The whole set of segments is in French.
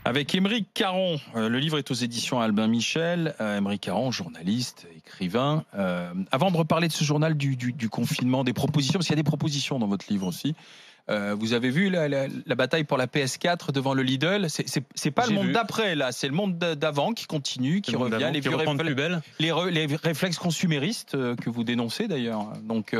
Avec Aymeric Caron, le livre est aux éditions Albin Michel. Aymeric Caron, journaliste, écrivain. Avant de reparler de ce journal du confinement, des propositions, parce qu'il y a des propositions dans votre livre aussi. Vous avez vu la bataille pour la PS4 devant le Lidl. C'est pas le monde d'après là, c'est le monde d'avant qui continue, qui revient, les réflexes consuméristes que vous dénoncez d'ailleurs. Donc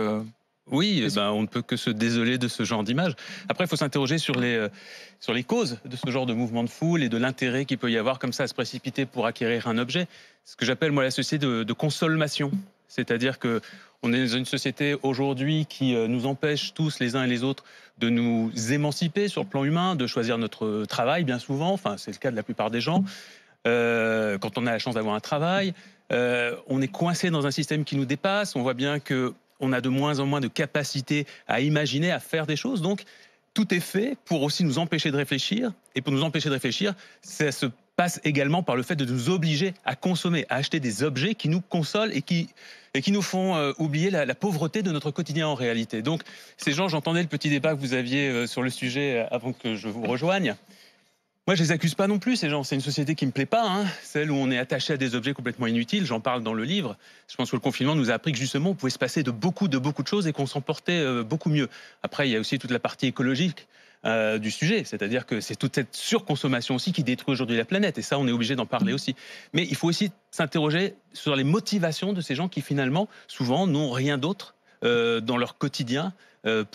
oui, on ne peut que se désoler de ce genre d'image. Après, il faut s'interroger sur les causes de ce genre de mouvement de foule et de l'intérêt qu'il peut y avoir comme ça à se précipiter pour acquérir un objet. Ce que j'appelle moi la société de consommation. C'est-à-dire qu'on est dans une société aujourd'hui qui nous empêche tous les uns et les autres de nous émanciper sur le plan humain, de choisir notre travail bien souvent. Enfin, c'est le cas de la plupart des gens. Quand on a la chance d'avoir un travail, on est coincé dans un système qui nous dépasse. On voit bien qu'on a de moins en moins de capacité à imaginer, à faire des choses. Donc, tout est fait pour aussi nous empêcher de réfléchir. Et pour nous empêcher de réfléchir, ça se passe également par le fait de nous obliger à consommer, à acheter des objets qui nous consolent et qui nous font oublier la pauvreté de notre quotidien en réalité. Donc, ces gens, j'entendais le petit débat que vous aviez sur le sujet avant que je vous rejoigne. Moi, je les accuse pas non plus, ces gens. C'est une société qui me plaît pas, hein. Celle où on est attaché à des objets complètement inutiles. J'en parle dans le livre. Je pense que le confinement nous a appris que justement, on pouvait se passer de beaucoup de choses et qu'on s'en portait beaucoup mieux. Après, il y a aussi toute la partie écologique du sujet. C'est-à-dire que c'est toute cette surconsommation aussi qui détruit aujourd'hui la planète. Et ça, on est obligé d'en parler aussi. Mais il faut aussi s'interroger sur les motivations de ces gens qui, finalement, souvent, n'ont rien d'autre dans leur quotidien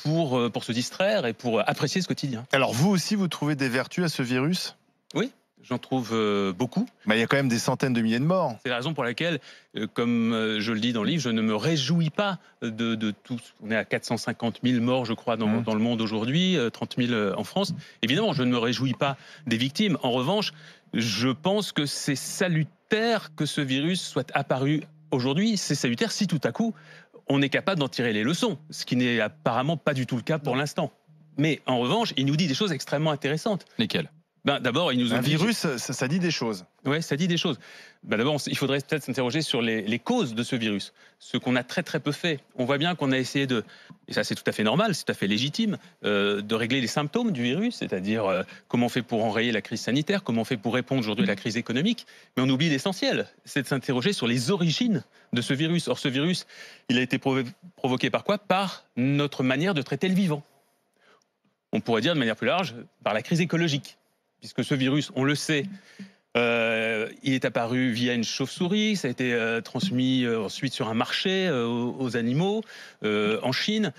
pour se distraire et pour apprécier ce quotidien. Alors vous aussi, vous trouvez des vertus à ce virus? Oui, j'en trouve beaucoup. Il y a quand même des centaines de milliers de morts. C'est la raison pour laquelle, comme je le dis dans le livre, je ne me réjouis pas de tout. On est à 450 000 morts, je crois, dans le monde aujourd'hui, 30 000 en France. Évidemment, je ne me réjouis pas des victimes. En revanche, je pense que c'est salutaire que ce virus soit apparu aujourd'hui. C'est salutaire si tout à coup, on est capable d'en tirer les leçons, ce qui n'est apparemment pas du tout le cas pour l'instant. Mais en revanche, il nous dit des choses extrêmement intéressantes. Lesquelles? D'abord, il nous oblige... Un virus, ça dit des choses. Oui, ça dit des choses. D'abord, il faudrait peut-être s'interroger sur les causes de ce virus, ce qu'on a très peu fait. On voit bien qu'on a essayé de, et ça c'est tout à fait normal, c'est tout à fait légitime, de régler les symptômes du virus, c'est-à-dire comment on fait pour enrayer la crise sanitaire, comment on fait pour répondre aujourd'hui à la crise économique. Mais on oublie l'essentiel, c'est de s'interroger sur les origines de ce virus. Or, ce virus, il a été provoqué par quoi? Par notre manière de traiter le vivant. On pourrait dire de manière plus large, par la crise écologique. Puisque ce virus, on le sait, il est apparu via une chauve-souris, ça a été transmis ensuite sur un marché aux animaux en Chine.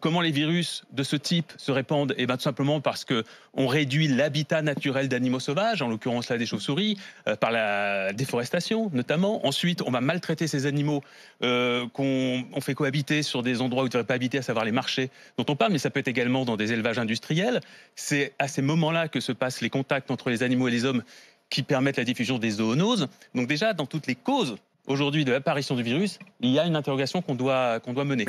Comment les virus de ce type se répandent? Tout simplement parce qu'on réduit l'habitat naturel d'animaux sauvages, en l'occurrence là des chauves-souris, par la déforestation notamment. Ensuite, on va maltraiter ces animaux qu'on fait cohabiter sur des endroits où ils ne devraient pas habiter, à savoir les marchés dont on parle, mais ça peut être également dans des élevages industriels. C'est à ces moments-là que se passent les contacts entre les animaux et les hommes qui permettent la diffusion des zoonoses. Donc déjà, dans toutes les causes aujourd'hui de l'apparition du virus, il y a une interrogation qu'on doit mener.